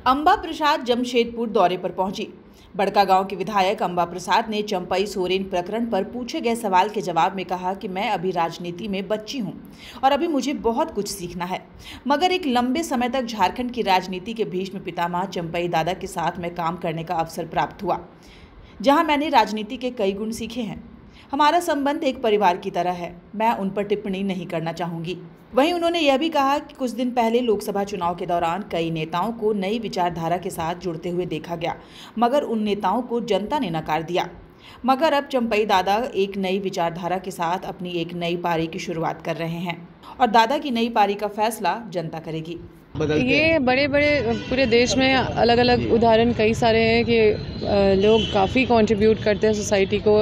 अंबा प्रसाद जमशेदपुर दौरे पर पहुंची। बड़कागांव के विधायक अंबा प्रसाद ने चंपई सोरेन प्रकरण पर पूछे गए सवाल के जवाब में कहा कि मैं अभी राजनीति में बच्ची हूं और अभी मुझे बहुत कुछ सीखना है, मगर एक लंबे समय तक झारखंड की राजनीति के भीष्म पितामह चंपई दादा के साथ में काम करने का अवसर प्राप्त हुआ, जहां मैंने राजनीति के कई गुण सीखे हैं। हमारा संबंध एक परिवार की तरह है, मैं उन पर टिप्पणी नहीं करना चाहूंगी। वहीं उन्होंने यह भी कहा कि कुछ दिन पहले लोकसभा चुनाव के दौरान कई नेताओं को नई विचारधारा के साथ जुड़ते हुए देखा गया, मगर उन नेताओं को जनता ने नकार दिया। मगर अब चंपई दादा एक नई विचारधारा के साथ अपनी एक नई पारी की शुरुआत कर रहे हैं और दादा की नई पारी का फैसला जनता करेगी। ये बड़े बड़े पूरे देश में अलग अलग उदाहरण कई सारे हैं कि लोग काफ़ी कंट्रीब्यूट करते हैं सोसाइटी को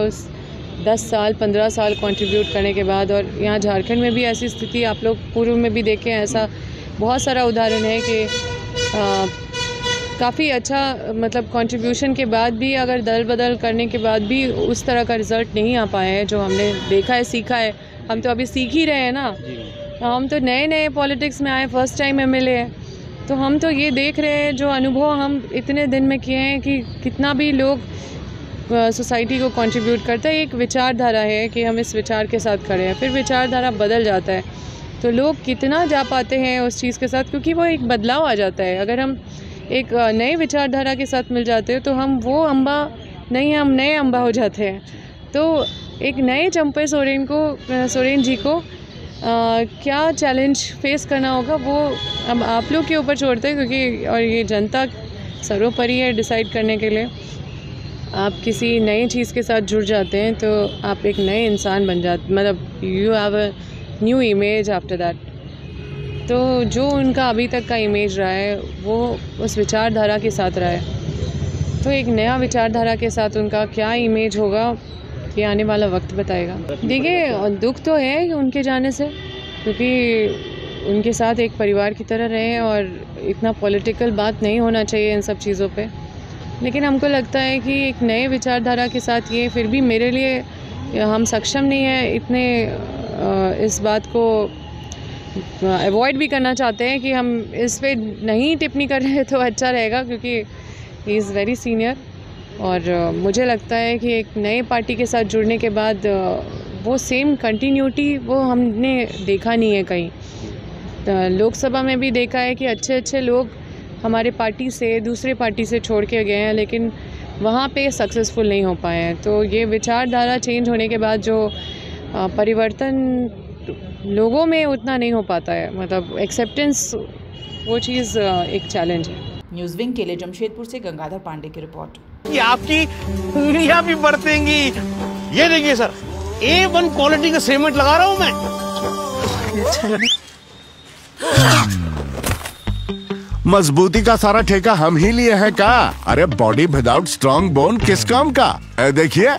10 साल 15 साल कंट्रीब्यूट करने के बाद। और यहाँ झारखंड में भी ऐसी स्थिति आप लोग पूर्व में भी देखें, ऐसा बहुत सारा उदाहरण है कि काफ़ी अच्छा मतलब कंट्रीब्यूशन के बाद भी अगर दल बदल करने के बाद भी उस तरह का रिज़ल्ट नहीं आ पाया है जो हमने देखा है, सीखा है। हम तो अभी सीख ही रहे हैं ना, हम तो नए पॉलिटिक्स में आए, फर्स्ट टाइम एमएलए है, तो हम तो ये देख रहे हैं जो अनुभव हम इतने दिन में किए हैं कि कितना भी लोग सोसाइटी को कंट्रीब्यूट करता है। एक विचारधारा है कि हम इस विचार के साथ खड़े हैं, फिर विचारधारा बदल जाता है तो लोग कितना जा पाते हैं उस चीज़ के साथ, क्योंकि वो एक बदलाव आ जाता है। अगर हम एक नए विचारधारा के साथ मिल जाते हैं तो हम वो अम्बा नहीं, हम नए अम्बा हो जाते हैं। तो एक नए चंपई सोरेन जी को क्या चैलेंज फेस करना होगा वो हम आप लोग के ऊपर छोड़ते हैं, क्योंकि और ये जनता सर्वोपरि है डिसाइड करने के लिए। आप किसी नई चीज़ के साथ जुड़ जाते हैं तो आप एक नए इंसान बन जाते, मतलब you have a new image after that. तो जो उनका अभी तक का इमेज रहा है वो उस विचारधारा के साथ रहा है, तो एक नया विचारधारा के साथ उनका क्या इमेज होगा ये आने वाला वक्त बताएगा। देखिए, दुख तो है उनके जाने से, क्योंकि उनके साथ एक परिवार की तरह रहे और इतना पॉलिटिकल बात नहीं होना चाहिए इन सब चीज़ों पे। लेकिन हमको लगता है कि एक नए विचारधारा के साथ ये फिर भी मेरे लिए हम सक्षम नहीं है इतने इस बात को अवॉइड भी करना चाहते हैं कि हम इस पे नहीं टिप्पणी कर रहे तो अच्छा रहेगा, क्योंकि ही इज़ वेरी सीनियर। और मुझे लगता है कि एक नए पार्टी के साथ जुड़ने के बाद वो सेम कंटिन्यूटी वो हमने देखा नहीं है कहीं। लोकसभा में भी देखा है कि अच्छे लोग हमारे पार्टी से दूसरे पार्टी से छोड़ के गए हैं, लेकिन वहाँ पे सक्सेसफुल नहीं हो पाए हैं। तो ये विचारधारा चेंज होने के बाद जो परिवर्तन लोगों में उतना नहीं हो पाता है, मतलब एक्सेप्टेंस, वो चीज़ एक चैलेंज है। न्यूज़ विंग के लिए जमशेदपुर से गंगाधर पांडे की रिपोर्ट। ये आपकी उंगलियां भी बरतेंगी। ये देखिए सर, A1 क्वालिटी का सीमेंट लगा रहा हूं मैं। मजबूती का सारा ठेका हम ही लिए हैं का? अरे बॉडी विदाउट स्ट्रॉन्ग बोन किस काम का? देखिए,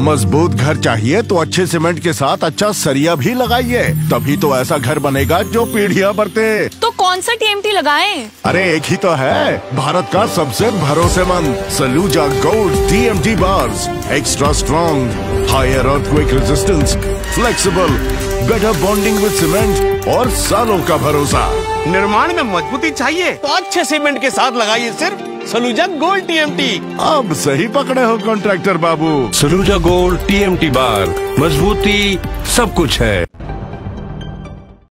मजबूत घर चाहिए तो अच्छे सीमेंट के साथ अच्छा सरिया भी लगाइए, तभी तो ऐसा घर बनेगा जो पीढ़ियां बरते। तो कौन सा TMT लगाएं? अरे एक ही तो है, भारत का सबसे भरोसेमंद Saluja gold TMT bars. Extra strong, higher earthquake resistance, flexible, better bonding with cement और सालों का भरोसा। निर्माण में मजबूती चाहिए तो अच्छे सीमेंट के साथ लगाइए सिर्फ सलूजा गोल्ड TMT। अब सही पकड़े हो कॉन्ट्रैक्टर बाबू। सलूजा गोल्ड TMT बार, मजबूती सब कुछ है।